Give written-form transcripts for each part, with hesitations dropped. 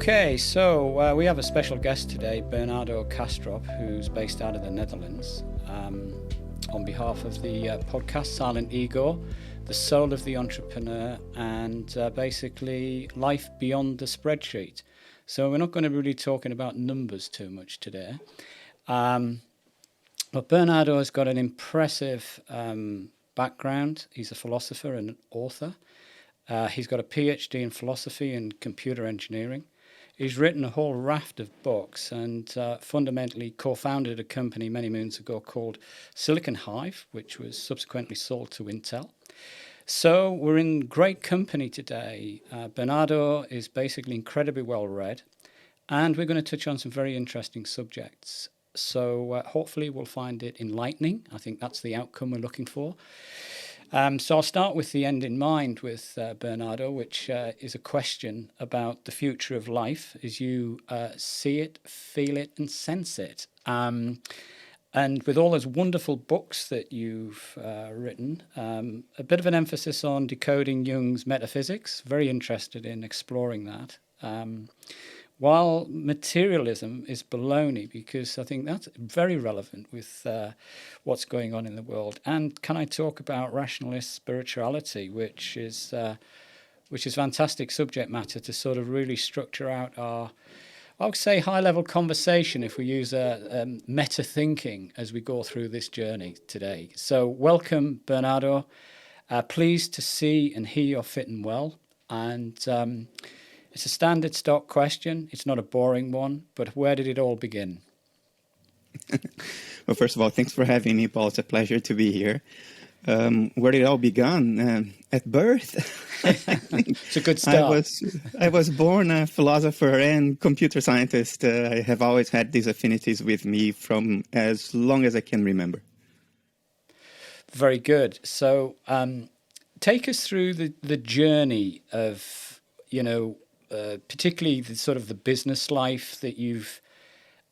Okay, so we have a special guest today, Bernardo Kastrup, who's based out of the Netherlands. On behalf of the podcast SilentEgo, the soul of the entrepreneur, and basically life beyond the spreadsheet. So we're not going to really talking about numbers too much today. But Bernardo has got an impressive background. He's a philosopher and an author. He's got a PhD in philosophy and computer engineering. He's written a whole raft of books and fundamentally co-founded a company many moons ago called Silicon Hive, which was subsequently sold to Intel. So we're in great company today. Bernardo is basically incredibly well read, and we're going to touch on some very interesting subjects. So hopefully we'll find it enlightening. I think that's the outcome we're looking for. So I'll start with the end in mind with Bernardo, which is a question about the future of life as you see it, feel it, and sense it. And with all those wonderful books that you've written, a bit of an emphasis on decoding Jung's metaphysics, very interested in exploring that. While materialism is baloney, because I think that's very relevant with what's going on in the world. And can I talk about rationalist spirituality, which is fantastic subject matter to sort of really structure out our, I would say, high-level conversation if we use meta thinking as we go through this journey today. So welcome, Bernardo. Pleased to see and hear you're fit and well. And it's a standard stock question. It's not a boring one, but where did it all begin? Well, first of all, thanks for having me, Paul. It's a pleasure to be here. Where did it all begin? At birth. It's a good start. I was born a philosopher and computer scientist. I have always had these affinities with me from as long as I can remember. Very good. So take us through the journey of, particularly the sort of the business life that you've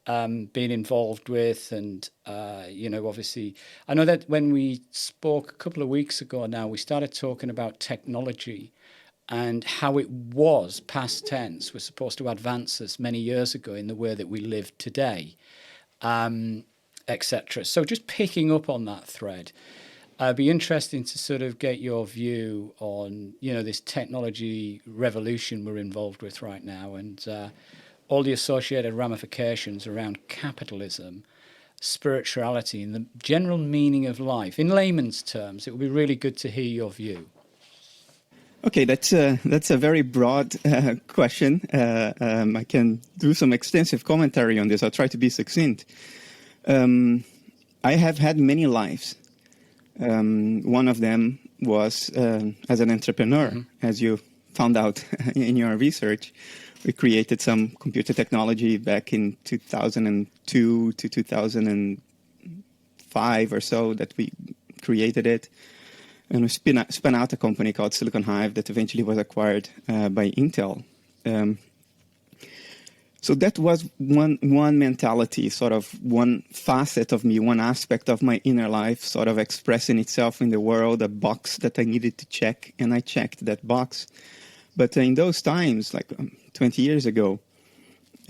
been involved with. And, obviously, I know that when we spoke a couple of weeks ago now, we started talking about technology and how it was past tense, was supposed to advance us many years ago in the way that we live today, etc. So just picking up on that thread, it'd be interesting to sort of get your view on, this technology revolution we're involved with right now and all the associated ramifications around capitalism, spirituality, and the general meaning of life. In layman's terms, it would be really good to hear your view. Okay, that's a very broad question. I can do some extensive commentary on this. I'll try to be succinct. I have had many lives. One of them was as an entrepreneur. Mm-hmm. As you found out in your research, we created some computer technology back in 2002 to 2005 or so that we created it. And we spun out a company called Silicon Hive that eventually was acquired by Intel. So that was one mentality, sort of one facet of me, one aspect of my inner life, sort of expressing itself in the world, a box that I needed to check, and I checked that box. But in those times, like 20 years ago,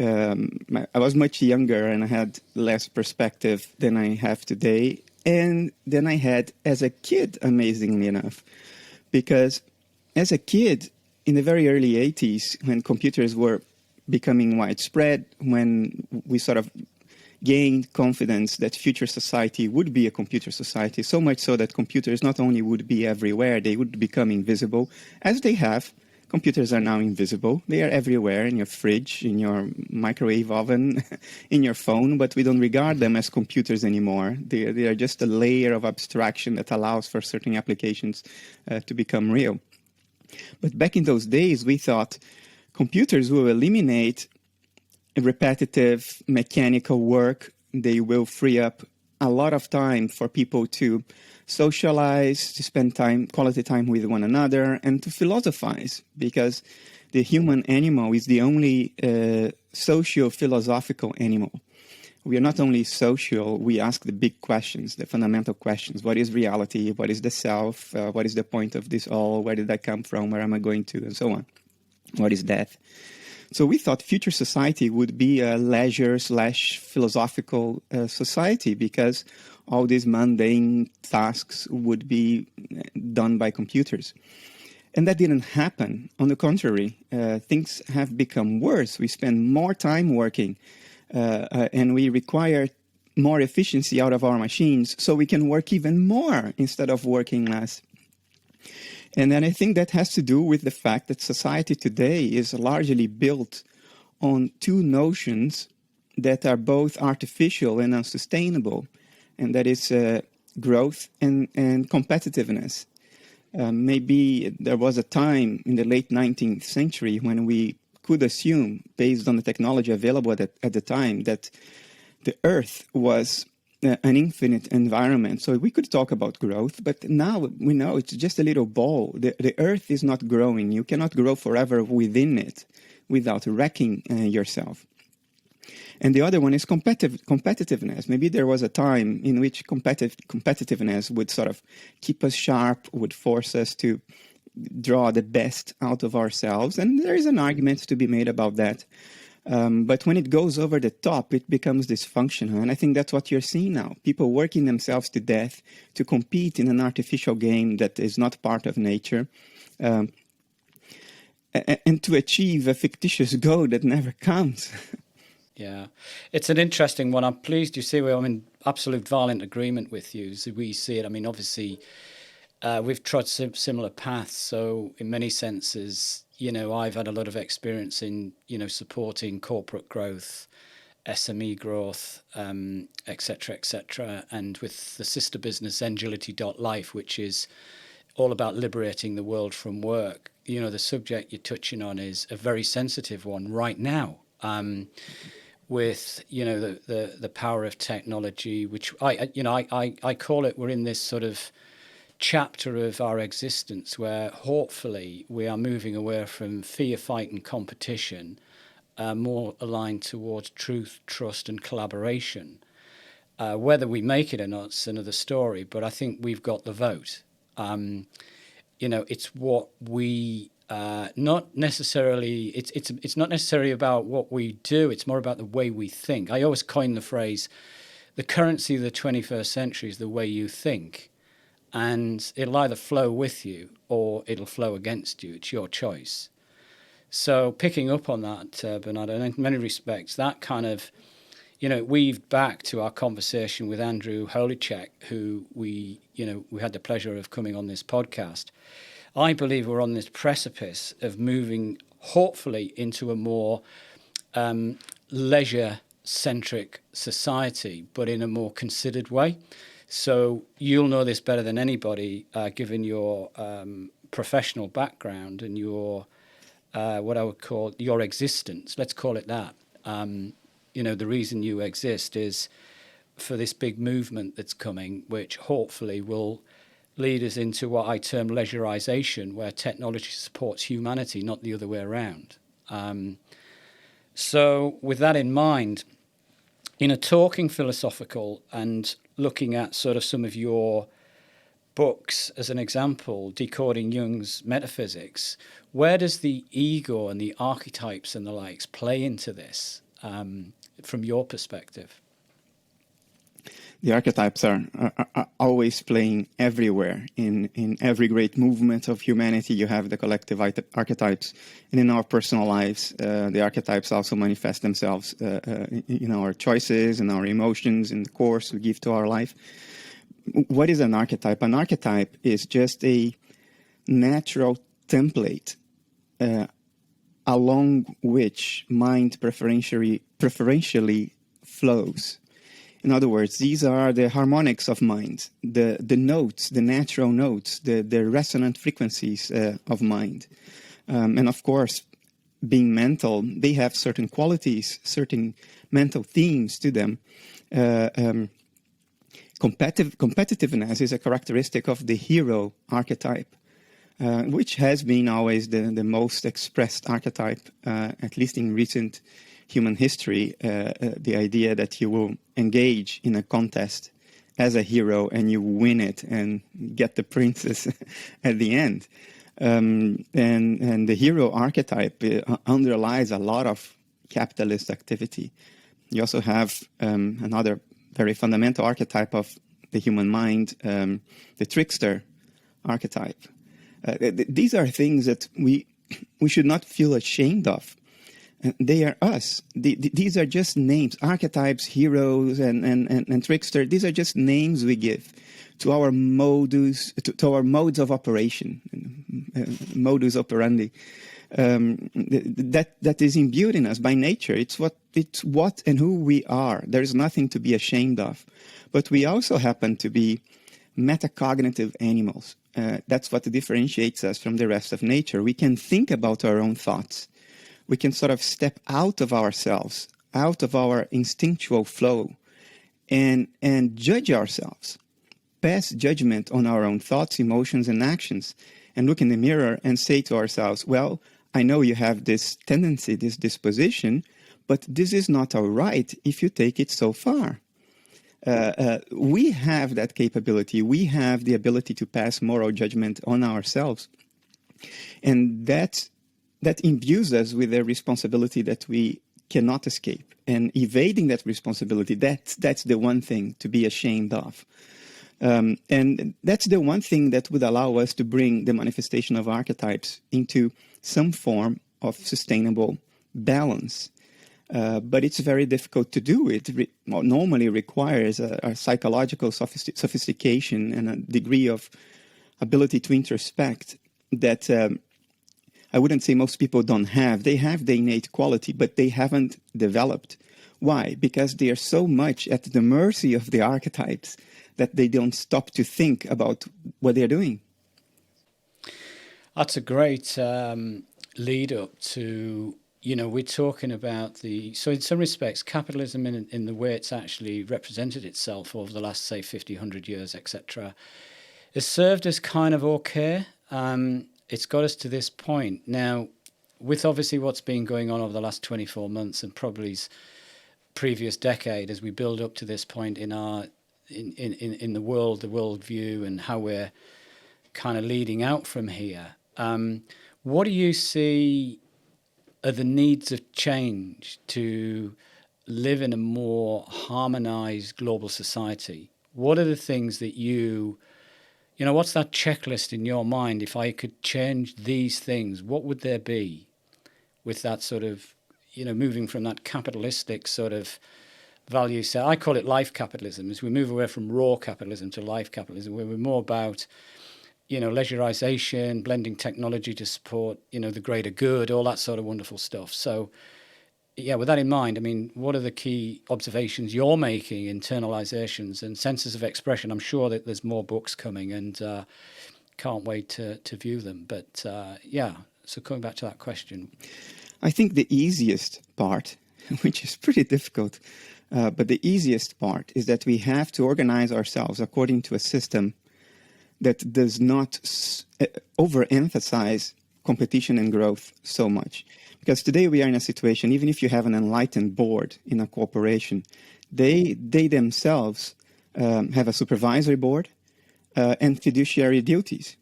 I was much younger and I had less perspective than I have today, and than I had as a kid, amazingly enough. Because as a kid, in the very early 80s, when computers were becoming widespread, when we sort of gained confidence that future society would be a computer society, so much so that computers not only would be everywhere, they would become invisible, as they have. Computers are now invisible. They are everywhere, in your fridge, in your microwave oven, in your phone, but we don't regard them as computers anymore. They are just a layer of abstraction that allows for certain applications to become real. But back in those days, we thought computers will eliminate repetitive mechanical work. They will free up a lot of time for people to socialize, to spend quality time with one another, and to philosophize, because the human animal is the only socio-philosophical animal. We are not only social, we ask the big questions, the fundamental questions. What is reality? What is the self? What is the point of this all? Where did I come from? Where am I going to? And so on. What is death? So we thought future society would be a leisure/philosophical society, because all these mundane tasks would be done by computers. And that didn't happen. On the contrary, things have become worse. We spend more time working, and we require more efficiency out of our machines, so we can work even more instead of working less. And then I think that has to do with the fact that society today is largely built on two notions that are both artificial and unsustainable, and that is growth and competitiveness. Maybe there was a time in the late 19th century when we could assume, based on the technology available at the time, that the Earth was an infinite environment. So we could talk about growth, but now we know it's just a little ball. The Earth is not growing. You cannot grow forever within it without wrecking yourself. And the other one is competitiveness. Maybe there was a time in which competitiveness would sort of keep us sharp, would force us to draw the best out of ourselves. And there is an argument to be made about that. But when it goes over the top, it becomes dysfunctional. And I think that's what you're seeing now. People working themselves to death to compete in an artificial game that is not part of nature, and to achieve a fictitious goal that never comes. Yeah, it's an interesting one. I'm pleased you see I'm in absolute violent agreement with you. So we see it. I mean, obviously, we've trod similar paths. So in many senses, I've had a lot of experience in, supporting corporate growth, SME growth, et cetera, and with the sister business Agility.life, which is all about liberating the world from work. The subject you're touching on is a very sensitive one right now. With the power of technology, which I call it, we're in this sort of chapter of our existence where hopefully we are moving away from fear, fight and competition, more aligned towards truth, trust and collaboration. Whether we make it or not is another story, but I think we've got the vote. It's what we not necessarily it's not necessarily about what we do, it's more about the way we think. I always coin the phrase, the currency of the 21st century is the way you think. And it'll either flow with you or it'll flow against you. It's your choice. So picking up on that, Bernardo, in many respects, that kind of, weaved back to our conversation with Andrew Holicek, who we had the pleasure of coming on this podcast. I believe we're on this precipice of moving, hopefully, into a more leisure-centric society, but in a more considered way. So you'll know this better than anybody, given your professional background and your what I would call your existence. Let's call it that. The reason you exist is for this big movement that's coming, which hopefully will lead us into what I term leisureization, where technology supports humanity, not the other way around. So with that in mind, talking philosophical and looking at sort of some of your books as an example, decoding Jung's metaphysics, where does the ego and the archetypes and the likes play into this from your perspective? The archetypes are always playing everywhere. In every great movement of humanity, you have the collective archetypes. And in our personal lives, the archetypes also manifest themselves in our choices, in our emotions, in the course we give to our life. What is an archetype? An archetype is just a natural template along which mind preferentially flows. In other words, these are the harmonics of mind, the notes, the natural notes, the resonant frequencies of mind. And of course, being mental, they have certain qualities, certain mental themes to them. Competitiveness is a characteristic of the hero archetype, which has been always the most expressed archetype, at least in recent human history, the idea that you will engage in a contest as a hero and you win it and get the princess at the end. And the hero archetype underlies a lot of capitalist activity. You also have another very fundamental archetype of the human mind, the trickster archetype. These are things that we should not feel ashamed of. They are us. These are just names. Archetypes, heroes, and trickster. These are just names we give to our modes of operation, modus operandi. That is imbued in us by nature. It's what and who we are. There is nothing to be ashamed of. But we also happen to be metacognitive animals. That's what differentiates us from the rest of nature. We can think about our own thoughts. We can sort of step out of ourselves, out of our instinctual flow, and judge ourselves, pass judgment on our own thoughts, emotions, and actions, and look in the mirror and say to ourselves, well, I know you have this tendency, this disposition, but this is not all right if you take it so far. We have that capability. We have the ability to pass moral judgment on ourselves. And that imbues us with a responsibility that we cannot escape. And evading that responsibility, that's the one thing to be ashamed of. And that's the one thing that would allow us to bring the manifestation of archetypes into some form of sustainable balance. But it's very difficult to do. It normally requires a psychological sophistication and a degree of ability to introspect that I wouldn't say most people don't have. They have the innate quality, but they haven't developed. Why? Because they are so much at the mercy of the archetypes that they don't stop to think about what they're doing. That's a great lead up to, we're talking about so in some respects, capitalism in the way it's actually represented itself over the last, say, 50, 100 years, etc., has served us kind of okay. It's got us to this point. Now, with obviously what's been going on over the last 24 months and probably previous decade, as we build up to this point in our in the world, the worldview, and how we're kind of leading out from here, what do you see are the needs of change to live in a more harmonized global society? What are the things that what's that checklist in your mind? If I could change these things, what would there be with that sort of, moving from that capitalistic sort of value set? I call it life capitalism, as we move away from raw capitalism to life capitalism, where we're more about, leisurization, blending technology to support, the greater good, all that sort of wonderful stuff. So, yeah, with that in mind, I mean, what are the key observations you're making, internalizations and senses of expression? I'm sure that there's more books coming and can't wait to view them. But so coming back to that question. I think the easiest part, which is pretty difficult, but the easiest part is that we have to organize ourselves according to a system that does not overemphasize competition and growth so much. Because today we are in a situation, even if you have an enlightened board in a corporation, they themselves have a supervisory board and fiduciary duties.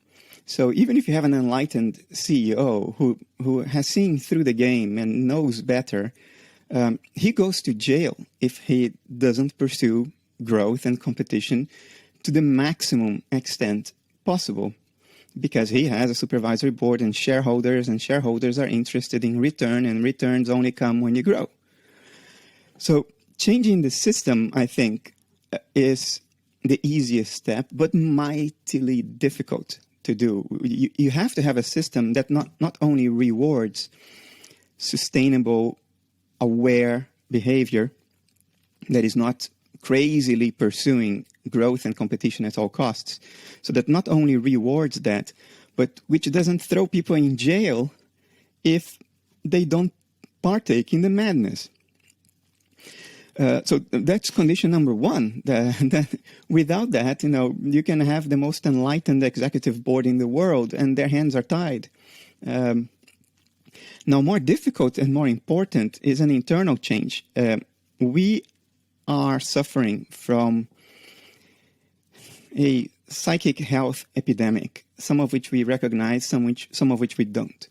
So even if you have an enlightened CEO who has seen through the game and knows better, he goes to jail if he doesn't pursue growth and competition to the maximum extent possible, because he has a supervisory board and shareholders are interested in return, and returns only come when you grow. So changing the system, I think, is the easiest step, but mightily difficult to do. You have to have a system that not only rewards sustainable, aware behavior that is not crazily pursuing growth and competition at all costs. So that not only rewards that, but which doesn't throw people in jail if they don't partake in the madness. So that's condition number one. That without that, you can have the most enlightened executive board in the world and their hands are tied. Now, more difficult and more important is an internal change. We are suffering from a psychic health epidemic, some of which we recognize, some of which we don't.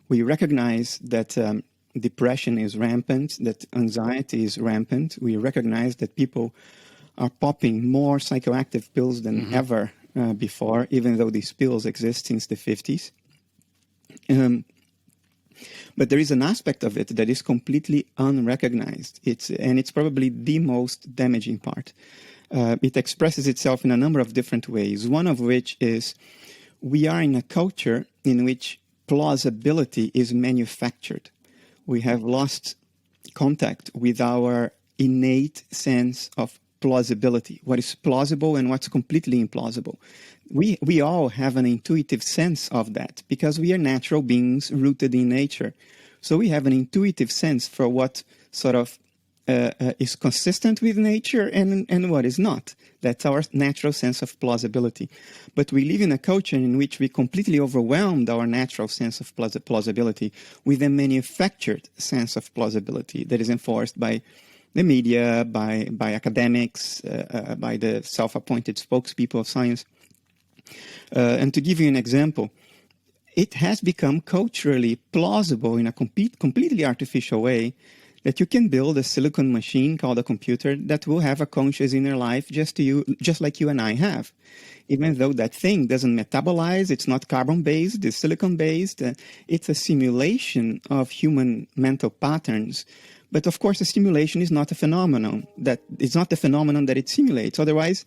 We recognize that depression is rampant, that anxiety is rampant. We recognize that people are popping more psychoactive pills than ever before, even though these pills exist since the 50s. But there is an aspect of it that is completely unrecognized. It's probably the most damaging part. It expresses itself in a number of different ways, one of which is we are in a culture in which plausibility is manufactured. We have lost contact with our innate sense of plausibility, what is plausible and what's completely implausible. We all have an intuitive sense of that because we are natural beings rooted in nature. So we have an intuitive sense for what sort of is consistent with nature and what is not. That's our natural sense of plausibility. But we live in a culture in which we completely overwhelmed our natural sense of plausibility with a manufactured sense of plausibility that is enforced by the media, by academics, by the self-appointed spokespeople of science. And to give you an example, it has become culturally plausible in a completely artificial way that you can build a silicon machine called a computer that will have a conscious inner life just like you and I have. Even though that thing doesn't metabolize, it's not carbon-based, it's silicon-based, it's a simulation of human mental patterns. But of course, a simulation is not a phenomenon. It's not the phenomenon that it simulates. Otherwise,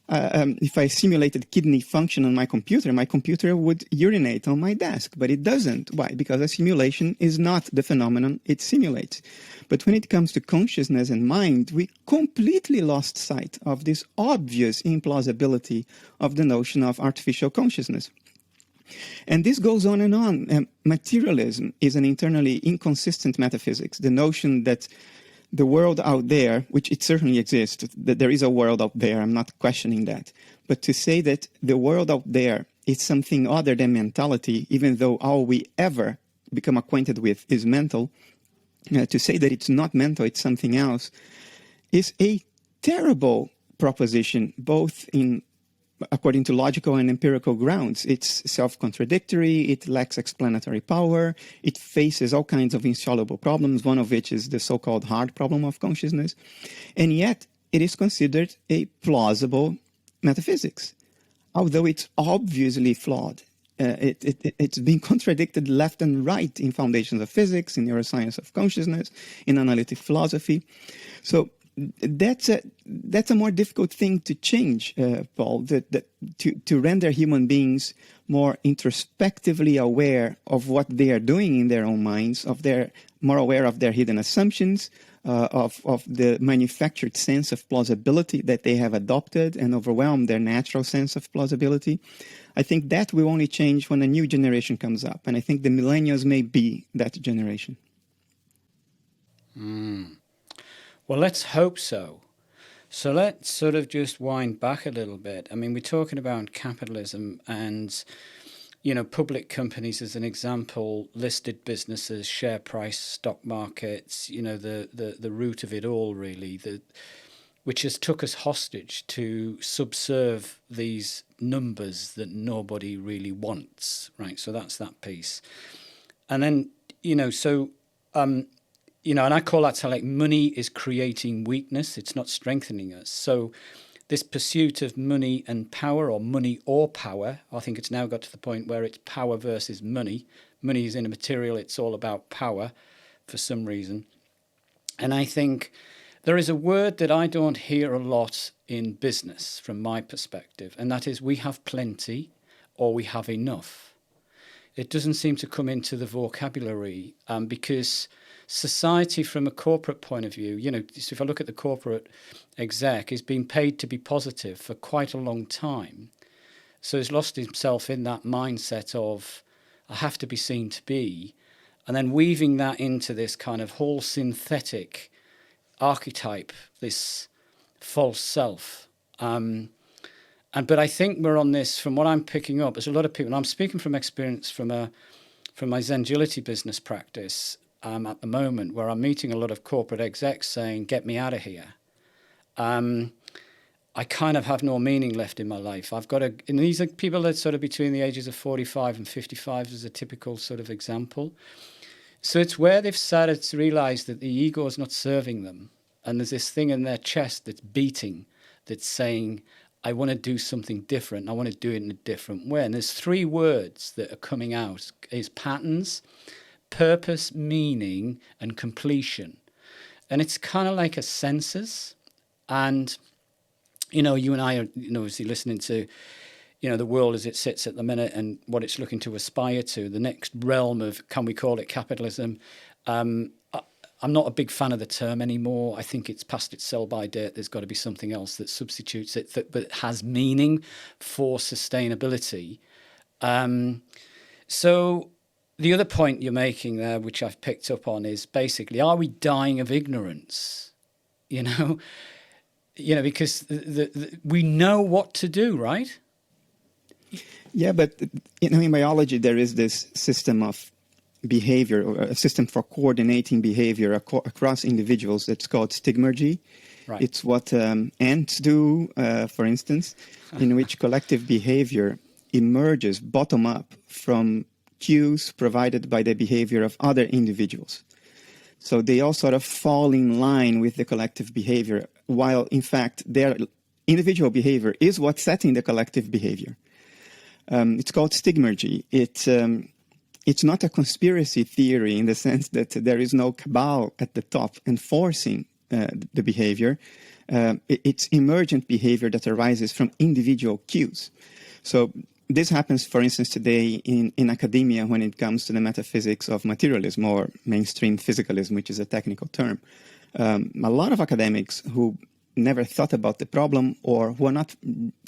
if I simulated kidney function on my computer would urinate on my desk, but it doesn't. Why? Because a simulation is not the phenomenon it simulates. But when it comes to consciousness and mind, we completely lost sight of this obvious implausibility of the notion of artificial consciousness. And this goes on and on. Materialism is an internally inconsistent metaphysics, the notion that the world out there, which it certainly exists, that there is a world out there, I'm not questioning that. But to say that the world out there is something other than mentality, even though all we ever become acquainted with is mental, to say that it's not mental, it's something else, is a terrible proposition, both according to logical and empirical grounds. It's self-contradictory, it lacks explanatory power, it faces all kinds of insoluble problems, one of which is the so-called hard problem of consciousness, and yet it is considered a plausible metaphysics, although it's obviously flawed. It's been contradicted left and right in foundations of physics, in neuroscience of consciousness, in analytic philosophy. So that's a more difficult thing to change, Paul, to render human beings more introspectively aware of what they are doing in their own minds, more aware of their hidden assumptions, of the manufactured sense of plausibility that they have adopted and overwhelmed their natural sense of plausibility. I think that will only change when a new generation comes up. And I think the millennials may be that generation. Well, let's hope so. So let's sort of just wind back a little bit. I mean, we're talking about capitalism and, public companies as an example, listed businesses, share price, stock markets, the root of it all, really, which has took us hostage to subserve these numbers that nobody really wants, right? So that's that piece. And then, and I call that like money is creating weakness. It's not strengthening us. So this pursuit of money and power, or money or power, I think it's now got to the point where it's power versus money. Money is immaterial. It's all about power for some reason. And I think there is a word that I don't hear a lot in business from my perspective, and that is we have plenty or we have enough. It doesn't seem to come into the vocabulary because society from a corporate point of view, so if I look at the corporate exec, is being paid to be positive for quite a long time. So he's lost himself in that mindset of I have to be seen to be, and then weaving that into this kind of whole synthetic archetype, this false self. But I think we're on this, from what I'm picking up, there's a lot of people, and I'm speaking from experience from my Zen agility business practice at the moment, where I'm meeting a lot of corporate execs saying, get me out of here. I kind of have no meaning left in my life. And these are people that sort of between the ages of 45 and 55 is a typical sort of example. So it's where they've started to realize that the ego is not serving them. And there's this thing in their chest that's beating, that's saying, I want to do something different. I want to do it in a different way. And there's three words that are coming out is patterns, purpose, meaning, and completion. And it's kind of like a census. And you and I are, obviously listening to, the world as it sits at the minute and what it's looking to aspire to, the next realm of, can we call it capitalism? I'm not a big fan of the term anymore. I think it's past its sell-by date. There's got to be something else that substitutes it, but has meaning for sustainability. So the other point you're making there, which I've picked up on, is basically, are we dying of ignorance? Because we know what to do, right? Yeah, but in biology, there is this system of behavior, or a system for coordinating behavior across individuals that's called Stigma G. Right. It's what ants do, for instance, in which collective behavior emerges bottom up from cues provided by the behavior of other individuals. So they all sort of fall in line with the collective behavior, while in fact their individual behavior is what's setting the collective behavior. It's called Stigma G. It's not a conspiracy theory in the sense that there is no cabal at the top enforcing the behavior. It's emergent behavior that arises from individual cues. So this happens, for instance, today in academia when it comes to the metaphysics of materialism or mainstream physicalism, which is a technical term. A lot of academics who never thought about the problem or who are not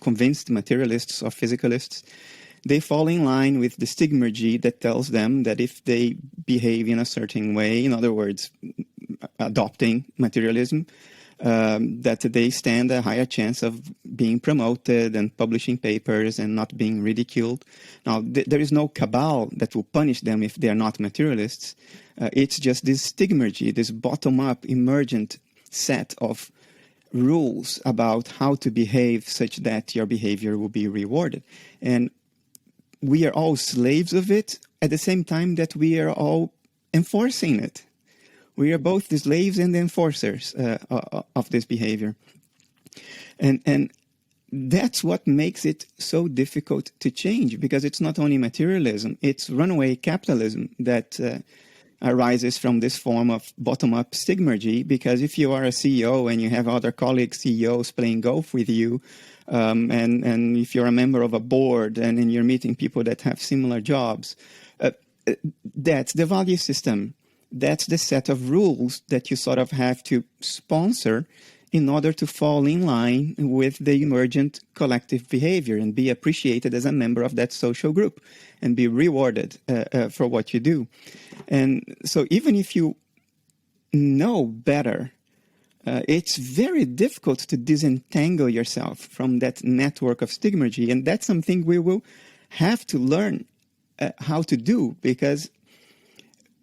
convinced materialists or physicalists, they fall in line with the Stigma G that tells them that if they behave in a certain way, in other words, adopting materialism, that they stand a higher chance of being promoted and publishing papers and not being ridiculed. Now, there is no cabal that will punish them if they are not materialists. It's just this Stigma G, this bottom-up emergent set of rules about how to behave such that your behavior will be rewarded. And we are all slaves of it at the same time that we are all enforcing it. We are both the slaves and the enforcers of this behavior. And that's what makes it so difficult to change, because it's not only materialism, it's runaway capitalism that arises from this form of bottom-up Stigma G, because if you are a CEO and you have other colleagues, CEOs playing golf with you, and if you're a member of a board and you're meeting people that have similar jobs, that's the value system. That's the set of rules that you sort of have to sponsor in order to fall in line with the emergent collective behavior and be appreciated as a member of that social group and be rewarded for what you do. And so even if you know better, it's very difficult to disentangle yourself from that network of Stigma G. And that's something we will have to learn how to do, because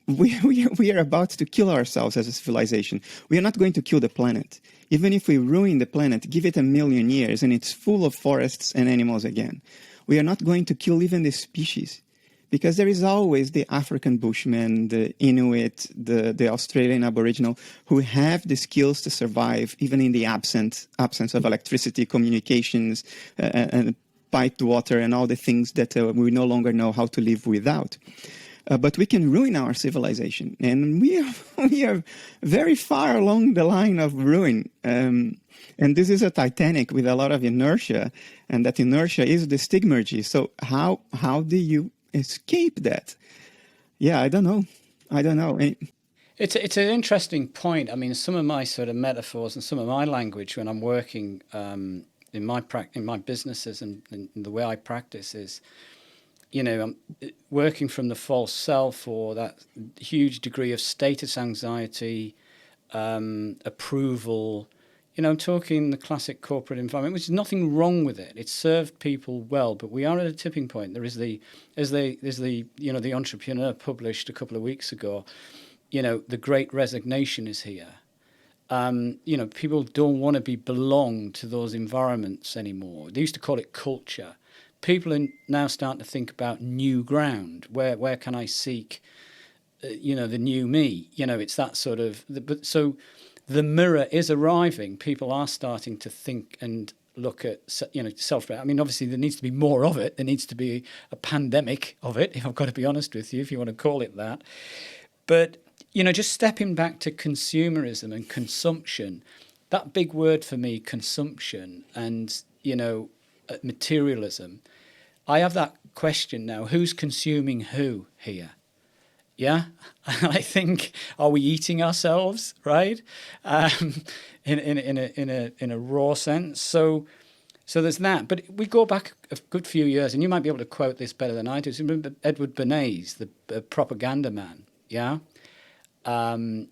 we are about to kill ourselves as a civilization. We are not going to kill the planet. Even if we ruin the planet, give it 1,000,000 years and it's full of forests and animals again. We are not going to kill even the species, because there is always the African Bushman, the Inuit, the Australian Aboriginal, who have the skills to survive even in the absence of electricity, communications, and piped water and all the things that we no longer know how to live without. But we can ruin our civilization, and we are very far along the line of ruin. And this is a Titanic with a lot of inertia, and that inertia is the Stigma G. So how do you escape that? Yeah, I don't know. It's an interesting point. I mean, some of my sort of metaphors and some of my language when I'm working in my businesses and the way I practice is, I'm working from the false self or that huge degree of status anxiety, approval. I'm talking the classic corporate environment, which is nothing wrong with it. It's served people well, but we are at a tipping point. There is the entrepreneur published a couple of weeks ago, the Great Resignation is here. People don't want to belong to those environments anymore. They used to call it culture. People are now starting to think about new ground. Where can I seek, the new me? It's that sort of. So the mirror is arriving. People are starting to think and look at, self. I mean, obviously there needs to be more of it. There needs to be a pandemic of it, if I've got to be honest with you, if you want to call it that. But, just stepping back to consumerism and consumption, that big word for me, consumption and, materialism, I have that question now, who's consuming who here? Yeah, I think, are we eating ourselves, right? In a raw sense. So there's that. But we go back a good few years, and you might be able to quote this better than I do. So remember Edward Bernays, the propaganda man, yeah? The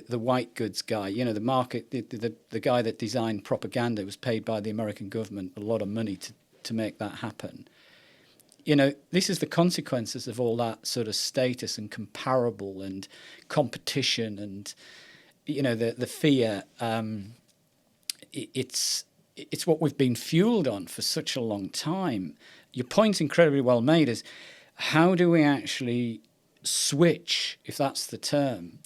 white goods guy, the market, the guy that designed propaganda was paid by the American government a lot of money to make that happen. This is the consequences of all that sort of status and comparable and competition and, the fear. It's what we've been fueled on for such a long time. Your point's incredibly well made is how do we actually switch, if that's the term?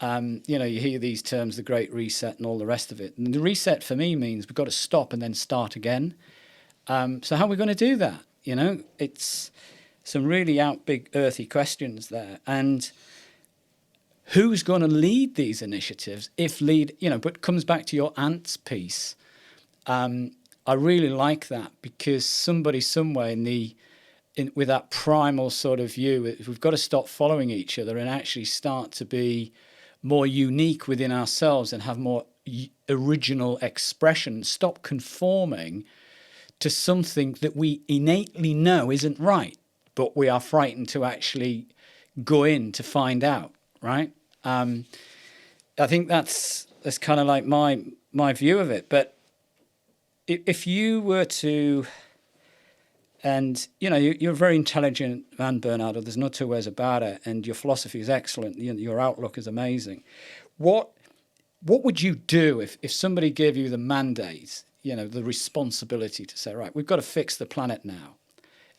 You hear these terms, the Great Reset and all the rest of it. And the reset for me means we've got to stop and then start again. So how are we going to do that? It's some really big earthy questions there. And who's going to lead these initiatives? But comes back to your ants piece. I really like that because somebody somewhere with that primal sort of view, we've got to stop following each other and actually start to be more unique within ourselves and have more original expression. Stop conforming to something that we innately know isn't right, but we are frightened to actually go in to find out, right? I think that's kind of like my view of it. But if you were to, and you're a very intelligent man, Bernardo, there's no two ways about it, and your philosophy is excellent, your outlook is amazing. What would you do if somebody gave you the mandate, the responsibility to say, right, we've got to fix the planet now,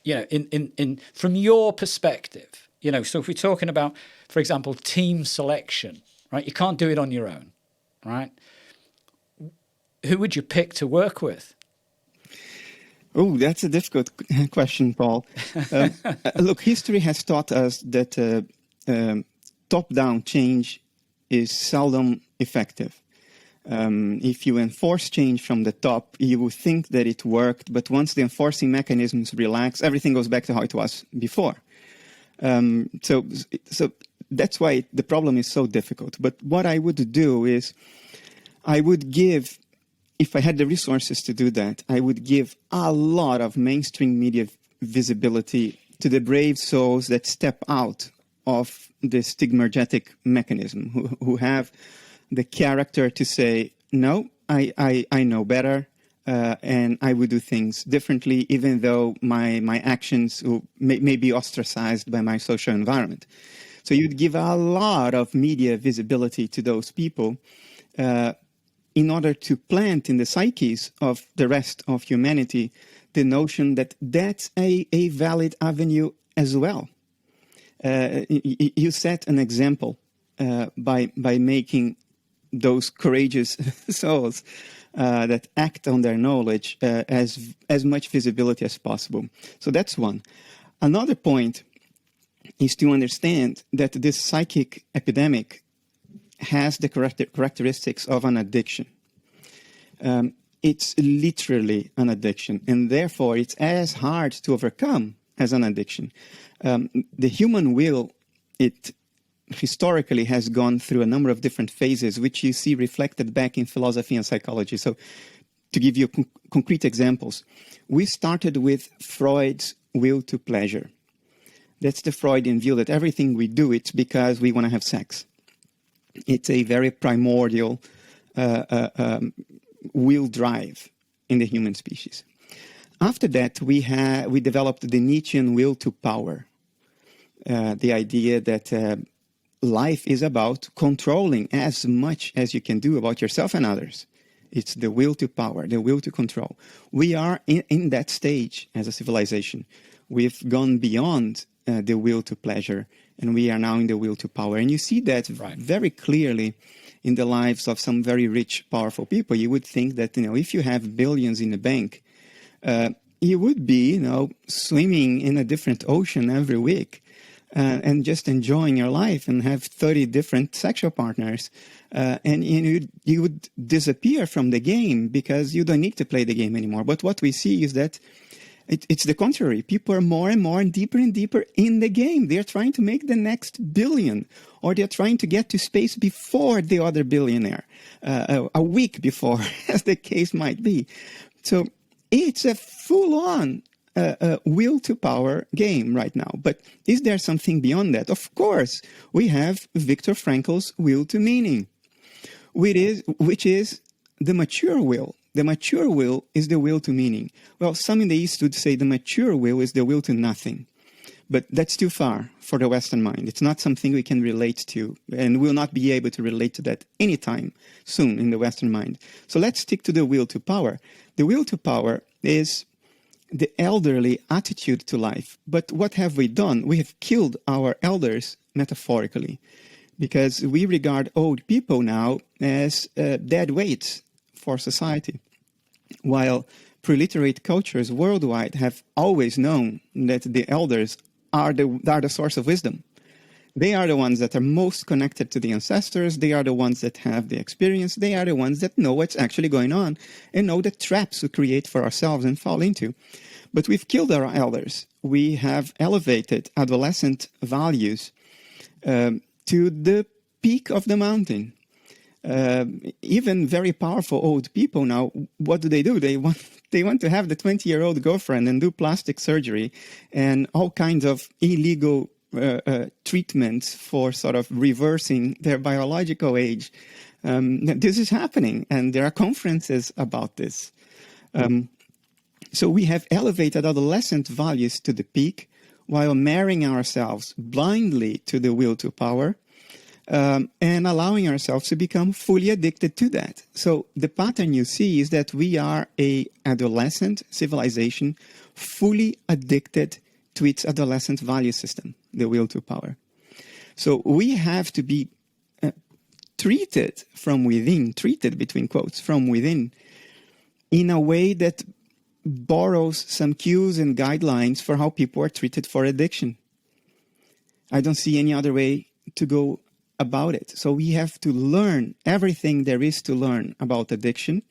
in from your perspective, so if we're talking about, for example, team selection, right, you can't do it on your own, right? Who would you pick to work with? Oh, that's a difficult question, Paul. Look, history has taught us that top-down change is seldom effective. If you enforce change from the top, you will think that it worked, but once the enforcing mechanisms relax, everything goes back to how it was before. So that's why the problem is so difficult. But what I would do is I would give, if I had the resources to do that, I would give a lot of mainstream media visibility to the brave souls that step out of the stigmergetic mechanism, who have the character to say, no, I know better, and I would do things differently, even though my actions may be ostracized by my social environment. So you'd give a lot of media visibility to those people in order to plant in the psyches of the rest of humanity the notion that that's a valid avenue as well. You set an example by making those courageous souls that act on their knowledge as much visibility as possible. So that's one. Another point is to understand that this psychic epidemic has the characteristics of an addiction. It's literally an addiction, and therefore it's as hard to overcome as an addiction. The human will, it historically has gone through a number of different phases, which you see reflected back in philosophy and psychology. So to give you concrete examples, we started with Freud's will to pleasure. That's the Freudian view that everything we do, it's because we want to have sex. It's a very primordial will drive in the human species. After that, we developed the Nietzschean will to power, the idea that life is about controlling as much as you can do about yourself and others. It's the will to power, the will to control. We are in that stage as a civilization. We've gone beyond the will to pleasure, and we are now in the will to power. And you see that very clearly in the lives of some very rich, powerful people. You would think that, if you have billions in the bank, you would be, swimming in a different ocean every week. And just enjoying your life and have 30 different sexual partners. And you would disappear from the game because you don't need to play the game anymore. But what we see is that it's the contrary. People are more and more and deeper in the game. They're trying to make the next billion, or they're trying to get to space before the other billionaire, a week before, as the case might be. So it's a full-on will to power game right now. But is there something beyond that? Of course, we have Viktor Frankl's will to meaning, which is the mature will. The mature will is the will to meaning. Well, some in the East would say the mature will is the will to nothing. But that's too far for the Western mind. It's not something we can relate to, and will not be able to relate to that anytime soon in the Western mind. So let's stick to the will to power. The will to power is the elderly attitude to life. But what have we done? We have killed our elders metaphorically, because we regard old people now as dead weights for society, while preliterate cultures worldwide have always known that the elders are the source of wisdom. They are the ones that are most connected to the ancestors. They are the ones that have the experience. They are the ones that know what's actually going on and know the traps we create for ourselves and fall into. But we've killed our elders. We have elevated adolescent values to the peak of the mountain. Even very powerful old people now, what do? They want to have the 20-year-old girlfriend and do plastic surgery and all kinds of illegal treatments for sort of reversing their biological age. This is happening, and there are conferences about this. So we have elevated adolescent values to the peak while marrying ourselves blindly to the will to power, and allowing ourselves to become fully addicted to that. So the pattern you see is that we are a adolescent civilization fully addicted to its adolescent value system, the will to power. So we have to be treated from within, treated between quotes, from within, in a way that borrows some cues and guidelines for how people are treated for addiction. I don't see any other way to go about it. So we have to learn everything there is to learn about addiction,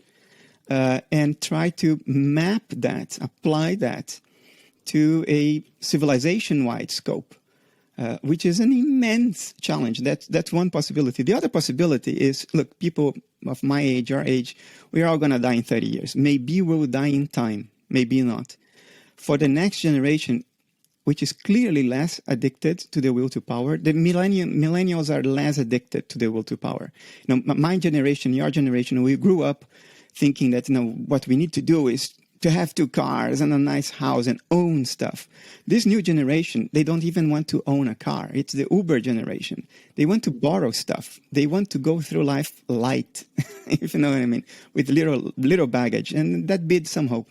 and try to map that, apply that to a civilization-wide scope, which is an immense challenge. That's one possibility. The other possibility is, look, people of my age, our age, we're all going to die in 30 years. Maybe we'll die in time, maybe not. For the next generation, which is clearly less addicted to the will to power, the millennials are less addicted to the will to power. My generation, your generation, we grew up thinking that what we need to do is to have 2 cars and a nice house and own stuff. This new generation, they don't even want to own a car. It's the Uber generation. They want to borrow stuff. They want to go through life light, if you know what I mean, with little baggage, and that bids some hope.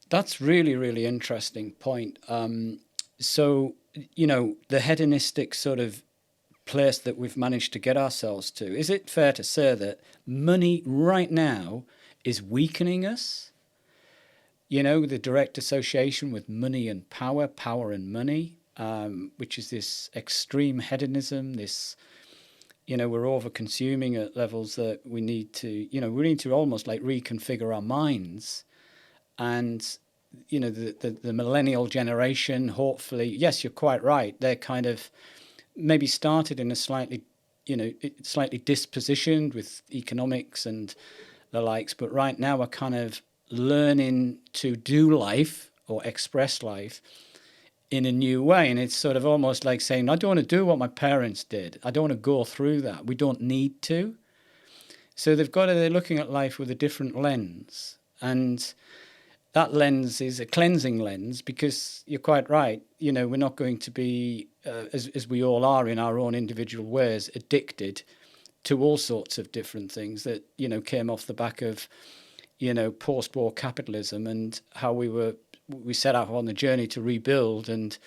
That's really, really interesting point. So, the hedonistic sort of place that we've managed to get ourselves to, is it fair to say that money right now is weakening us? The direct association with money and power and money, which is this extreme hedonism, this, we're over-consuming at levels that we need to almost like reconfigure our minds. And, the millennial generation, hopefully, yes, you're quite right. They're kind of maybe started in a slightly dispositioned with economics and the likes, but right now are kind of learning to do life or express life in a new way. And it's sort of almost like saying, I don't want to do what my parents did. I don't want to go through that. We don't need to. So they're looking at life with a different lens. And that lens is a cleansing lens, because you're quite right. We're not going to be, as we all are in our own individual ways, addicted to all sorts of different things that, came off the back of, post-war capitalism, and how we set out on the journey to rebuild and,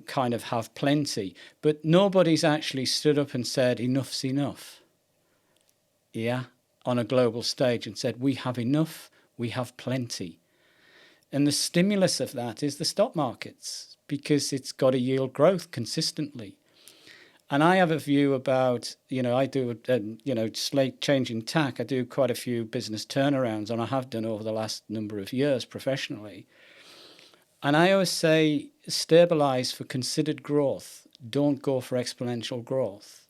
kind of have plenty. But nobody's actually stood up and said enough's enough. Yeah, on a global stage, and said we have enough, we have plenty. And the stimulus of that is the stock markets, because it's got to yield growth consistently. And I have a view about, I do, slate changing tack. I do quite a few business turnarounds, and I have done over the last number of years professionally. And I always say, stabilize for considered growth. Don't go for exponential growth,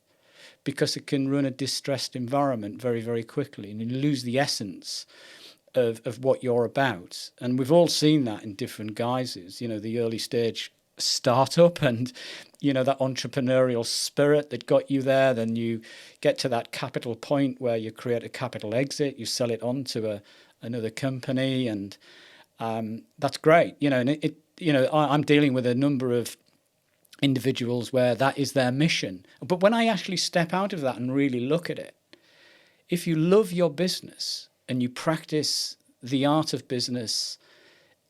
because it can run a distressed environment very, very quickly, and you lose the essence of what you're about. And we've all seen that in different guises, the early stage startup and, that entrepreneurial spirit that got you there. Then you get to that capital point where you create a capital exit, you sell it on to another company, and that's great. And I'm dealing with a number of individuals where that is their mission. But when I actually step out of that and really look at it, if you love your business and you practice the art of business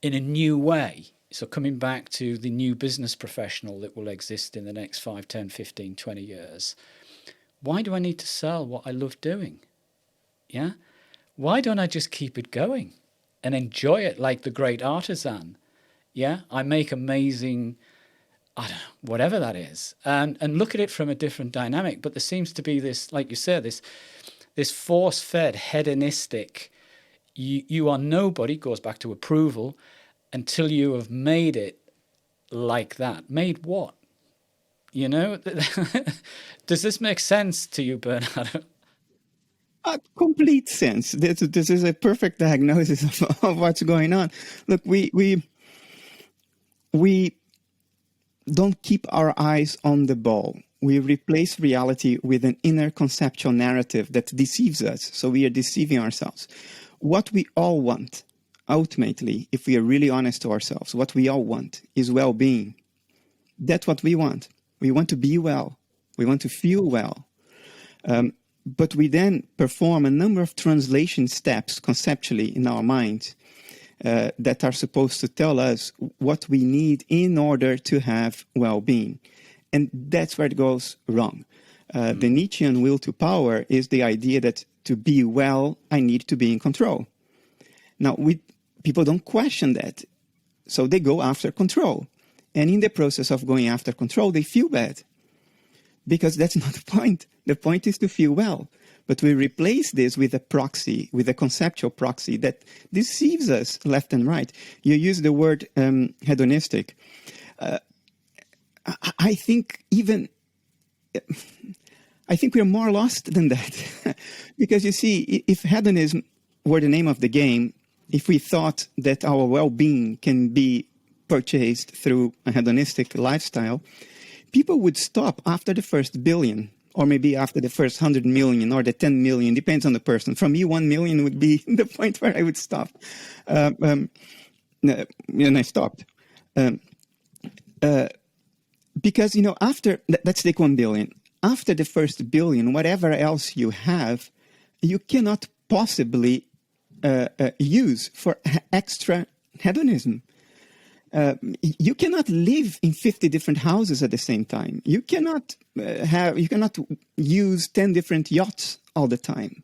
in a new way, so coming back to the new business professional that will exist in the next 5, 10, 15, 20 years, why do I need to sell what I love doing? Yeah? Why don't I just keep it going and enjoy it like the great artisan? Yeah? I make amazing, I don't know, whatever that is, and look at it from a different dynamic. But there seems to be this, like you said, this force-fed, hedonistic, you are nobody, goes back to approval, until you have made it like that. Made what? Does this make sense to you, Bernardo? Complete sense. This is a perfect diagnosis of what's going on. Look, we don't keep our eyes on the ball. We replace reality with an inner conceptual narrative that deceives us. So we are deceiving ourselves. What we all want, ultimately, if we are really honest to ourselves, what we all want is well-being. That's what we want. We want to be well. We want to feel well. But we then perform a number of translation steps conceptually in our minds that are supposed to tell us what we need in order to have well-being. And that's where it goes wrong. The Nietzschean will to power is the idea that to be well, I need to be in control. Now, people don't question that. So they go after control. And in the process of going after control, they feel bad. Because that's not the point. The point is to feel well. But we replace this with a proxy, with a conceptual proxy that deceives us left and right. You use the word hedonistic. I think we're more lost than that. Because you see, if hedonism were the name of the game, if we thought that our well-being can be purchased through a hedonistic lifestyle, people would stop after the first billion, or maybe after the first 100 million or the 10 million, depends on the person. For me, 1 million would be the point where I would stop. And I stopped. Because, after, let's take 1 billion. After the first billion, whatever else you have, you cannot possibly use for extra hedonism. You cannot live in 50 different houses at the same time. You cannot use 10 different yachts all the time.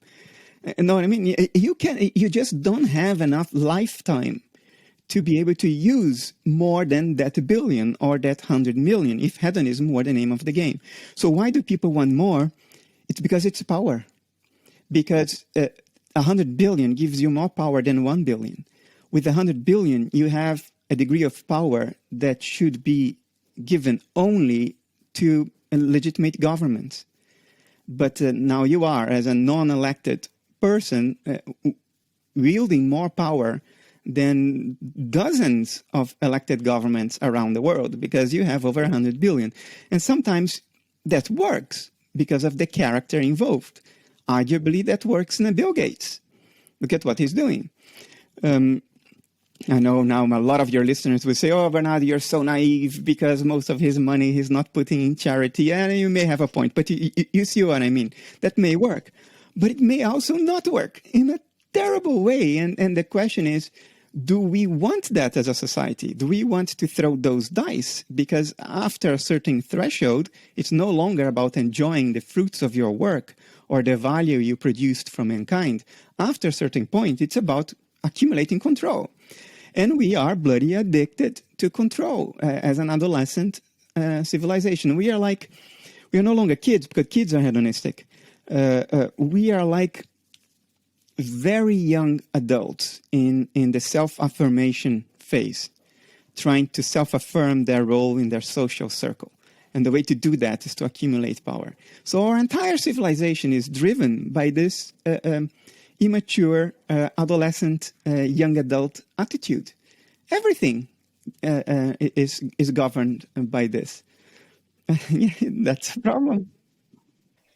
You know what I mean? You just don't have enough lifetime to be able to use more than that billion or that 100 million, if hedonism were the name of the game. So why do people want more? It's because it's power. Because 100 billion gives you more power than 1 billion. With 100 billion, you have a degree of power that should be given only to legitimate governments. But now you are, as a non-elected person, wielding more power than dozens of elected governments around the world, because you have over 100 billion. And sometimes that works because of the character involved. Arguably, that works in Bill Gates. Look at what he's doing. I know now a lot of your listeners will say, oh, Bernardo, you're so naive because most of his money he's not putting in charity. And you may have a point, but you see what I mean. That may work, but it may also not work in a terrible way. And the question is, do we want that as a society? Do we want to throw those dice? Because after a certain threshold, it's no longer about enjoying the fruits of your work or the value you produced from mankind. After a certain point, it's about accumulating control. And we are bloody addicted to control as an adolescent civilization. We are no longer kids because kids are hedonistic. We are like very young adults in the self-affirmation phase, trying to self-affirm their role in their social circle. And the way to do that is to accumulate power. So our entire civilization is driven by this immature, adolescent, young adult attitude. Everything is governed by this. That's a problem.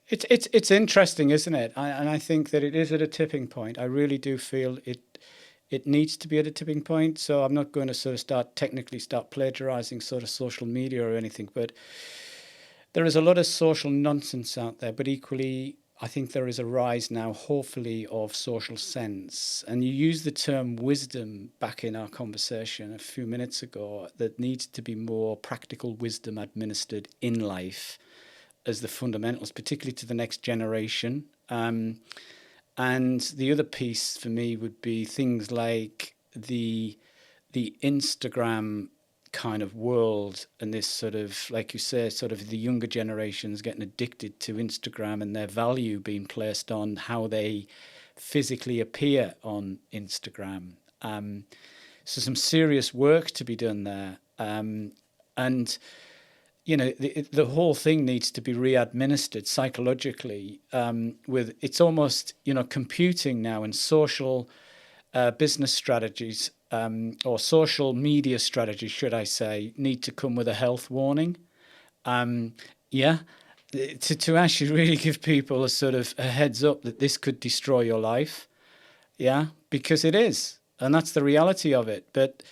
It's interesting, isn't it? And I think that it is at a tipping point. I really do feel it needs to be at a tipping point. So I'm not going to sort of technically start plagiarizing sort of social media or anything, but there is a lot of social nonsense out there. But equally, I think there is a rise now, hopefully, of social sense. And you used the term wisdom back in our conversation a few minutes ago, that needs to be more practical wisdom administered in life as the fundamentals, particularly to the next generation. And the other piece for me would be things like the Instagram kind of world, and this sort of, like you say, sort of the younger generations getting addicted to Instagram and their value being placed on how they physically appear on Instagram. So some serious work to be done there. And you know, the whole thing needs to be re-administered psychologically. With it's almost, you know, computing now and social business strategies or social media strategies, should I say, need to come with a health warning. To actually really give people a sort of a heads up that this could destroy your life. Yeah, because it is, and that's the reality of it. But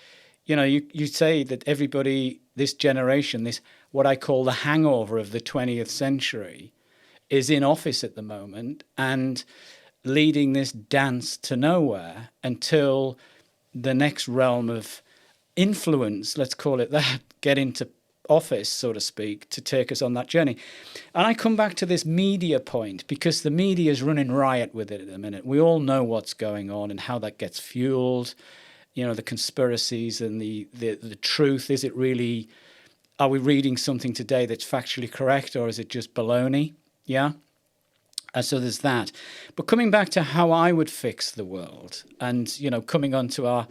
you know, you say that everybody, this generation, this what I call the hangover of the 20th century, is in office at the moment and leading this dance to nowhere until the next realm of influence, let's call it that, get into office, so to speak, to take us on that journey. And I come back to this media point because the media is running riot with it at the minute. We all know what's going on and how that gets fueled. You know, the conspiracies and the truth. Is it really, are we reading something today that's factually correct, or is it just baloney? Yeah. So there's that. But coming back to how I would fix the world, and, you know, coming on to our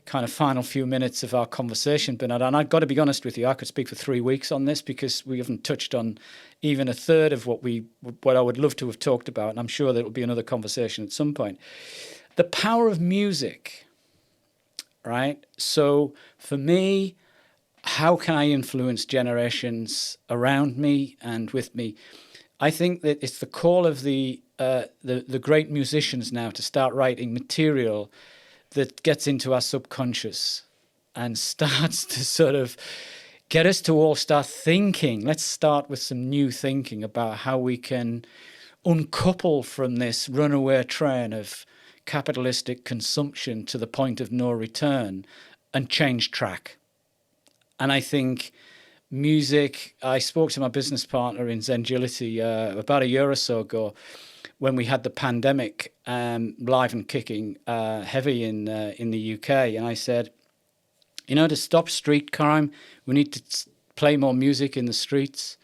kind of final few minutes of our conversation, Bernardo, and I've got to be honest with you, I could speak for 3 weeks on this because we haven't touched on even a third of what I would love to have talked about, and I'm sure there will be another conversation at some point. The power of music, right? So for me, how can I influence generations around me and with me? I think that it's the call of the great musicians now to start writing material that gets into our subconscious and starts to sort of get us to all start thinking. Let's start with some new thinking about how we can uncouple from this runaway train of capitalistic consumption to the point of no return and change track. And I think music, I spoke to my business partner in Zengility about a year or so ago when we had the pandemic live and kicking heavy in the UK. And I said, you know, to stop street crime, we need to play more music in the streets,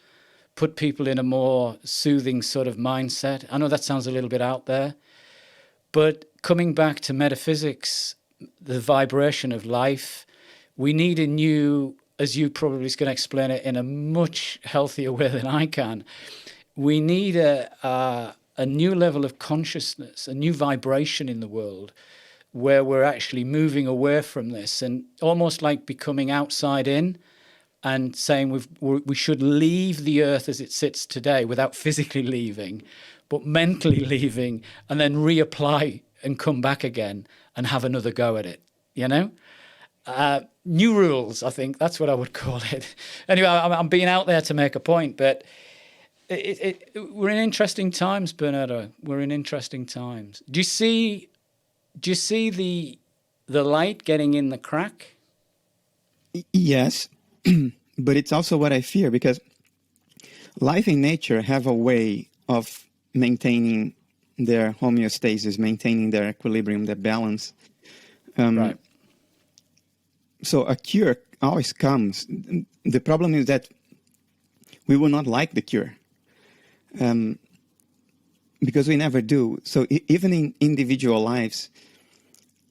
put people in a more soothing sort of mindset. I know that sounds a little bit out there, but coming back to metaphysics, the vibration of life, we need a new, as you probably is going to explain it in a much healthier way than I can, we need a new level of consciousness, a new vibration in the world where we're actually moving away from this and almost like becoming outside in and saying we should leave the earth as it sits today without physically leaving, but mentally leaving, and then reapply and come back again and have another go at it, you know? New rules, I think that's what I would call it. Anyway, I'm being out there to make a point, but we're in interesting times, Bernardo. We're in interesting times. Do you see the light getting in the crack? Yes, but it's also what I fear, because life and nature have a way of maintaining their homeostasis, maintaining their equilibrium, their balance. Right. So a cure always comes. The problem is that we will not like the cure, because we never do. So even in individual lives,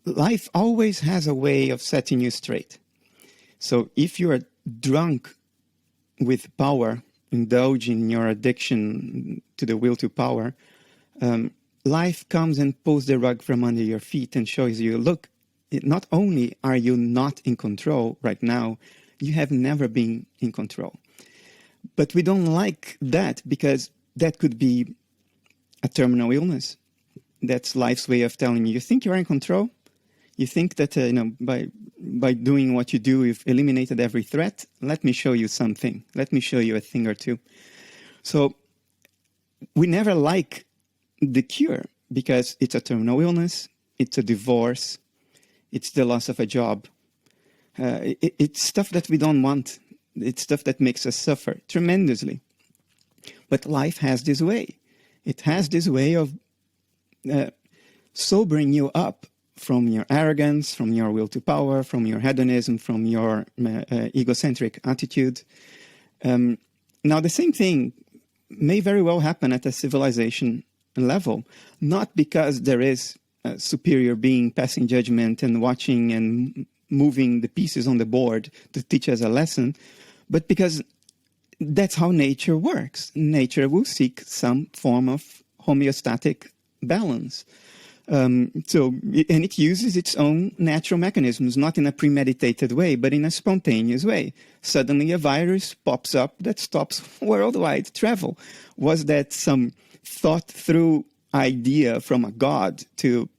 life always has a way of setting you straight. So if you are drunk with power, indulging your addiction to the will to power, life comes and pulls the rug from under your feet and shows you, look, not only are you not in control right now, you have never been in control. But we don't like that, because that could be a terminal illness. That's life's way of telling you, you think you're in control? You think that by doing what you do, you've eliminated every threat? Let me show you something. Let me show you a thing or two. So we never like the cure, because it's a terminal illness, it's a divorce, it's the loss of a job. It's stuff that we don't want. It's stuff that makes us suffer tremendously. But life has this way. It has this way of sobering you up from your arrogance, from your will to power, from your hedonism, from your egocentric attitude. Now, the same thing may very well happen at a civilization level, not because there is a superior being passing judgment and watching and moving the pieces on the board to teach us a lesson, but because that's how nature works. Nature will seek some form of homeostatic balance. And it uses its own natural mechanisms, not in a premeditated way, but in a spontaneous way. Suddenly a virus pops up that stops worldwide travel. Was that some thought through idea from a god to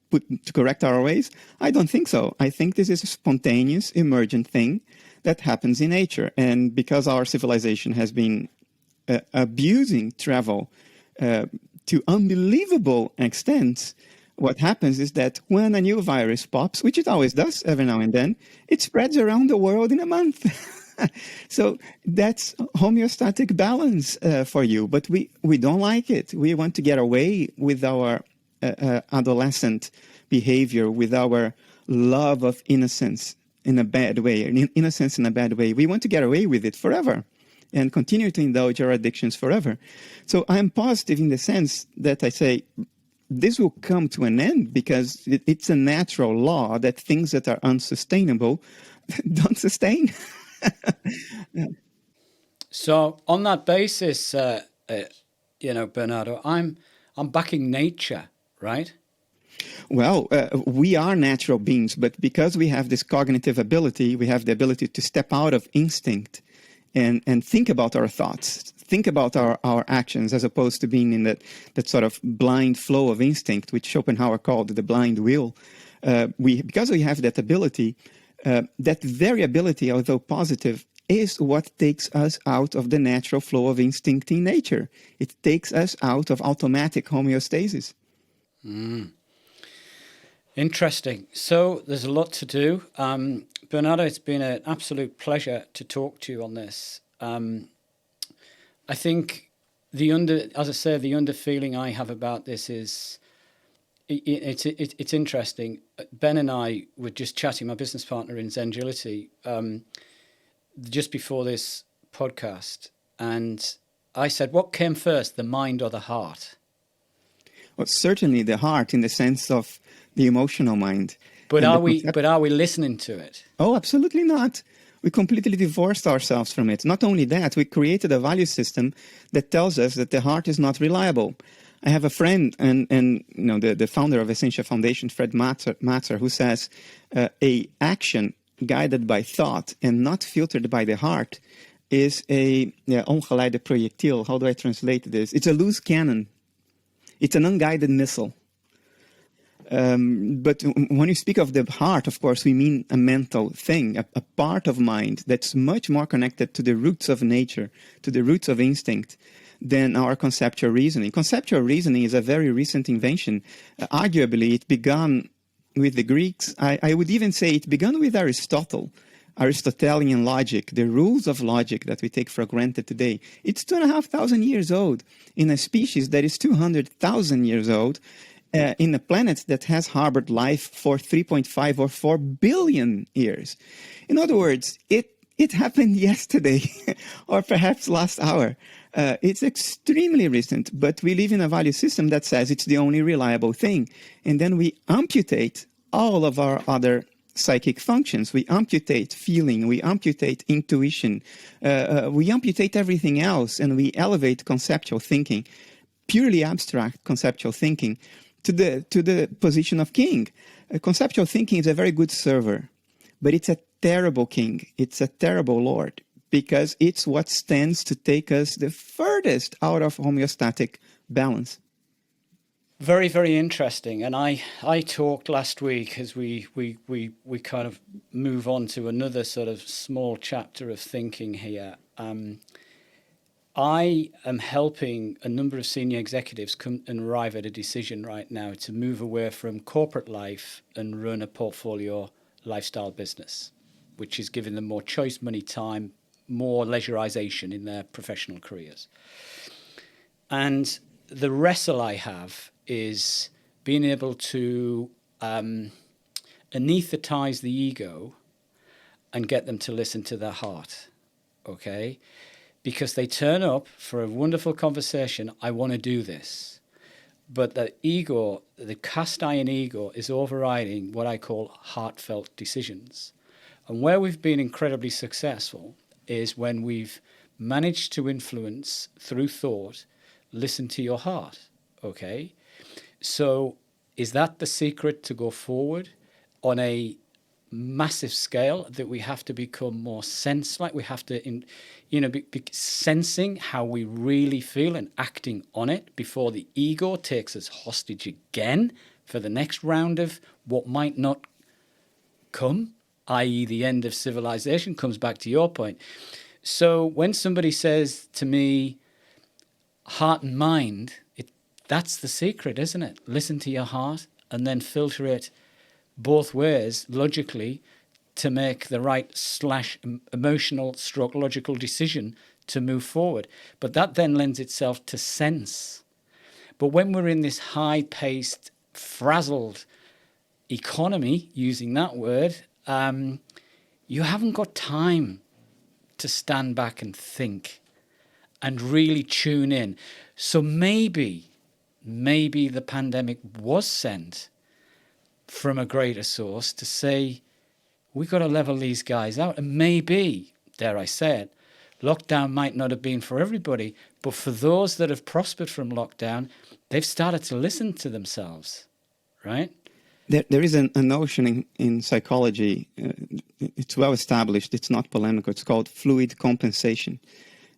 correct our ways? I don't think so. I think this is a spontaneous, emergent thing that happens in nature. And because our civilization has been abusing travel to unbelievable extents, what happens is that when a new virus pops, which it always does every now and then, it spreads around the world in a month. So that's homeostatic balance for you. But we don't like it. We want to get away with our adolescent behavior, with our love of innocence in a bad way, innocence in a bad way. We want to get away with it forever and continue to indulge our addictions forever. So I'm positive in the sense that I say, this will come to an end, because it's a natural law that things that are unsustainable don't sustain. Yeah. So on that basis, Bernardo, I'm backing nature, right? Well, we are natural beings, but because we have this cognitive ability, we have the ability to step out of instinct and think about our thoughts, think about our actions, as opposed to being in that sort of blind flow of instinct, which Schopenhauer called the blind will. Because we have that ability, that very ability, although positive, is what takes us out of the natural flow of instinct in nature. It takes us out of automatic homeostasis. Interesting. So there's a lot to do. Bernardo, it's been an absolute pleasure to talk to you on this. I think the under feeling I have about this is it's interesting. Ben and I were just chatting, my business partner in Zengility, just before this podcast, and I said, what came first, the mind or the heart? Well, certainly the heart, in the sense of the emotional mind. But are we listening to it? Oh, absolutely not. We completely divorced ourselves from it. Not only that, we created a value system that tells us that the heart is not reliable. I have a friend, and the founder of Essentia Foundation, Fred Matzer, who says a action guided by thought and not filtered by the heart is a ongeleide projectiel. How do I translate this? It's a loose cannon. It's an unguided missile. But when you speak of the heart, of course, we mean a mental thing, a part of mind that's much more connected to the roots of nature, to the roots of instinct, than our conceptual reasoning. Conceptual reasoning is a very recent invention. Arguably, it began with the Greeks. I would even say it began with Aristotle. Aristotelian logic, the rules of logic that we take for granted today. It's 2,500 years old in a species that is 200,000 years old, in a planet that has harbored life for 3.5 or 4 billion years. In other words, it happened yesterday or perhaps last hour. It's extremely recent, but we live in a value system that says it's the only reliable thing. And then we amputate all of our other psychic functions. We amputate feeling, we amputate intuition, we amputate everything else, and we elevate conceptual thinking, purely abstract conceptual thinking, to the position of king. Conceptual thinking is a very good server, but it's a terrible king. It's a terrible lord, because it's what stands to take us the furthest out of homeostatic balance. Very, very interesting. And I talked last week, as we kind of move on to another sort of small chapter of thinking here. I am helping a number of senior executives come and arrive at a decision right now to move away from corporate life and run a portfolio lifestyle business, which is giving them more choice, money, time, more leisureization in their professional careers. And the wrestle I have is being able to anesthetize the ego and get them to listen to their heart, okay? Because they turn up for a wonderful conversation, I want to do this. But the ego, the cast iron ego, is overriding what I call heartfelt decisions. And where we've been incredibly successful is when we've managed to influence through thought, listen to your heart, okay? So is that the secret to go forward on a massive scale, that we have to become more sense-like? We have to, be sensing how we really feel and acting on it before the ego takes us hostage again for the next round of what might not come, i.e. the end of civilization, comes back to your point. So when somebody says to me, heart and mind, that's the secret, isn't it? Listen to your heart and then filter it both ways logically to make the right / emotional / logical decision to move forward. But that then lends itself to sense. But when we're in this high-paced, frazzled economy, using that word, you haven't got time to stand back and think and really tune in. So maybe the pandemic was sent from a greater source to say, we got to level these guys out. And maybe, dare I say it, lockdown might not have been for everybody, but for those that have prospered from lockdown, they've started to listen to themselves, right? There is a notion in psychology, it's well established, it's not polemical, it's called fluid compensation.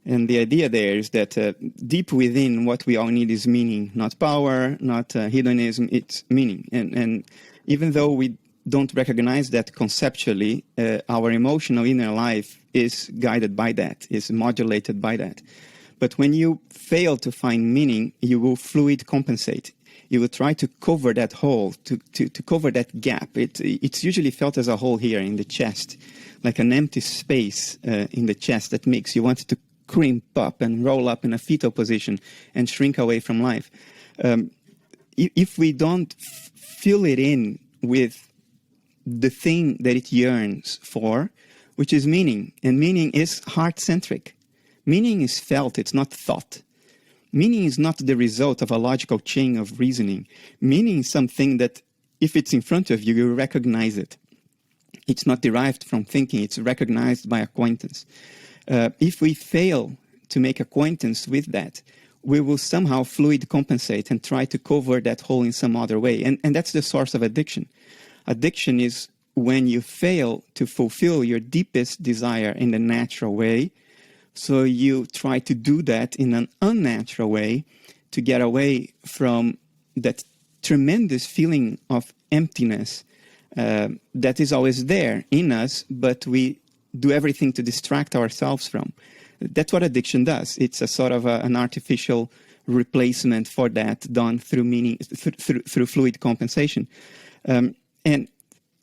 And the idea there is that deep within what we all need is meaning, not power, not hedonism, it's meaning. And even though we don't recognize that conceptually, our emotional inner life is guided by that, is modulated by that. But when you fail to find meaning, you will fluid compensate. You will try to cover that hole, to cover that gap. It's usually felt as a hole here in the chest, like an empty space in the chest that makes you want to crimp up and roll up in a fetal position and shrink away from life. If we don't fill it in with the thing that it yearns for, which is meaning, and meaning is heart-centric. Meaning is felt, it's not thought. Meaning is not the result of a logical chain of reasoning. Meaning is something that, if it's in front of you, you recognize it. It's not derived from thinking, it's recognized by acquaintance. If we fail to make acquaintance with that, we will somehow fluid compensate and try to cover that hole in some other way. And that's the source of addiction. Addiction is when you fail to fulfill your deepest desire in the natural way, so you try to do that in an unnatural way to get away from that tremendous feeling of emptiness that is always there in us, but we do everything to distract ourselves from. That's what addiction does. It's a sort of an artificial replacement for that done through through fluid compensation. And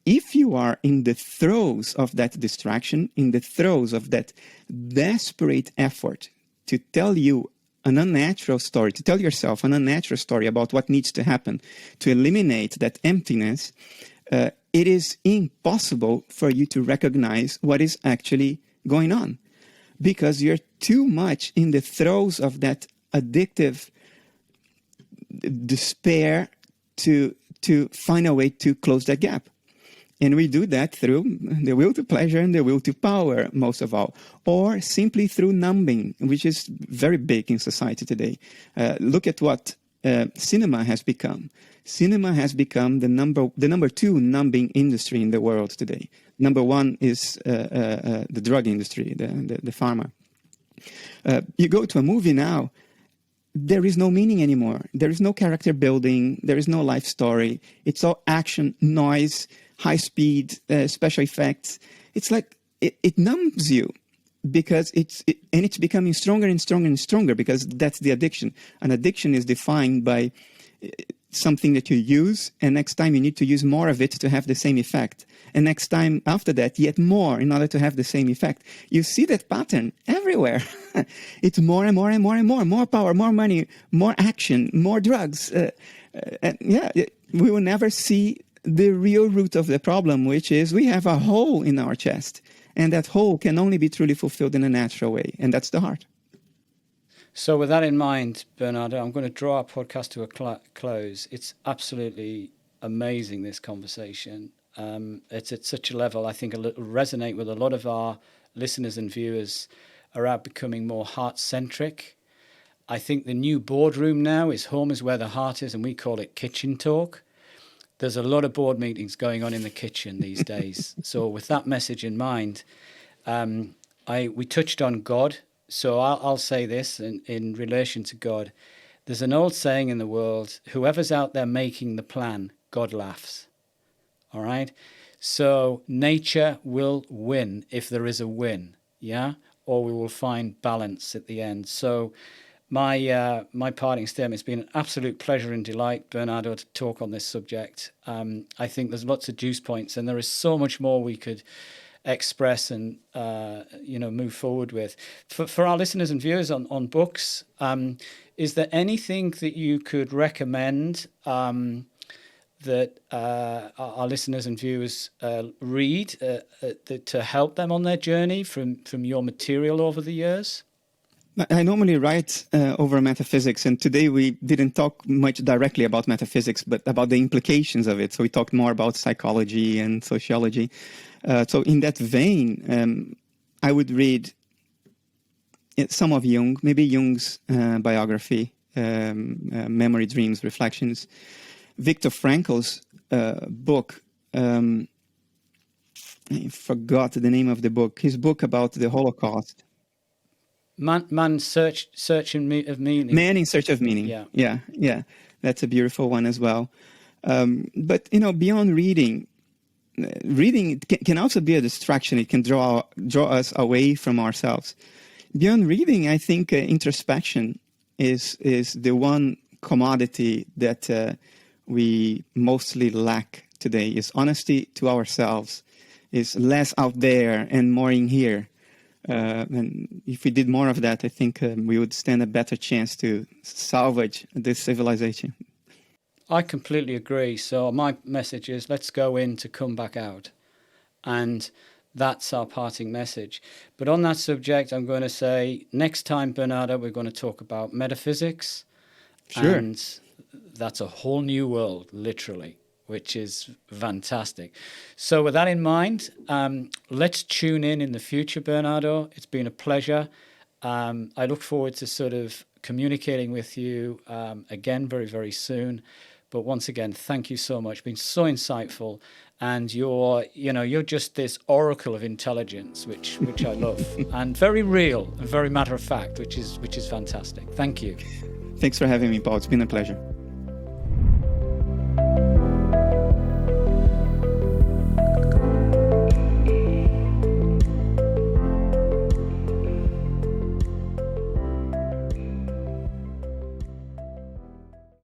if you are in the throes of that distraction, in the throes of that desperate effort to tell you an unnatural story, to tell yourself an unnatural story about what needs to happen to eliminate that emptiness, it is impossible for you to recognize what is actually going on, because you're too much in the throes of that addictive despair to find a way to close that gap. And we do that through the will to pleasure and the will to power, most of all, or simply through numbing, which is very big in society today. Look at what cinema has become. Cinema has become the number 2 numbing industry in the world today. Number 1 is the drug industry, the pharma. You go to a movie now, there is no meaning anymore. There is no character building. There is no life story. It's all action, noise, high speed, special effects. It's like it numbs you, because it's becoming stronger and stronger and stronger, because that's the addiction. An addiction is defined by something that you use, and next time you need to use more of it to have the same effect. And next time after that, yet more in order to have the same effect. You see that pattern everywhere. It's more and more and more and more power, more money, more action, more drugs. We will never see the real root of the problem, which is we have a hole in our chest. And that hole can only be truly fulfilled in a natural way. And that's the heart. So with that in mind, Bernardo, I'm going to draw our podcast to a close. It's absolutely amazing, this conversation. It's at such a level, I think, it'll resonate with a lot of our listeners and viewers around becoming more heart-centric. I think the new boardroom now is home is where the heart is, and we call it kitchen talk. There's a lot of board meetings going on in the kitchen these days. So with that message in mind, we touched on God. So I'll say this in relation to God. There's an old saying in the world, whoever's out there making the plan, God laughs. All right? So nature will win if there is a win, yeah? Or we will find balance at the end. So my parting statement, it's been an absolute pleasure and delight, Bernardo, to talk on this subject. I think there's lots of juice points, and there is so much more we could express and move forward with. For our listeners and viewers on books, is there anything that you could recommend that our listeners and viewers read to help them on their journey from your material over the years? I normally write over metaphysics, and today we didn't talk much directly about metaphysics, but about the implications of it. So we talked more about psychology and sociology. So in that vein, I would read some of Jung, maybe Jung's biography, Memory, Dreams, Reflections. Viktor Frankl's book, I forgot the name of the book, his book about the Holocaust. Man search of meaning. Man in Search of Meaning. Yeah. That's a beautiful one as well. But, beyond reading can also be a distraction. It can draw us away from ourselves. Beyond reading, I think introspection is the one commodity that we mostly lack today. Is honesty to ourselves, is less out there and more in here. And if we did more of that, I think we would stand a better chance to salvage this civilization. I completely agree. So my message is, let's go in to come back out. And that's our parting message. But on that subject, I'm going to say, next time, Bernardo, we're going to talk about metaphysics. Sure. And that's a whole new world, literally, which is fantastic. So with that in mind, let's tune in the future, Bernardo. It's been a pleasure. I look forward to sort of communicating with you again very, very soon. But once again, thank you so much. It's been so insightful. And you're just this oracle of intelligence, which I love. And very real and very matter of fact, which is fantastic. Thank you. Thanks for having me, Paul. It's been a pleasure.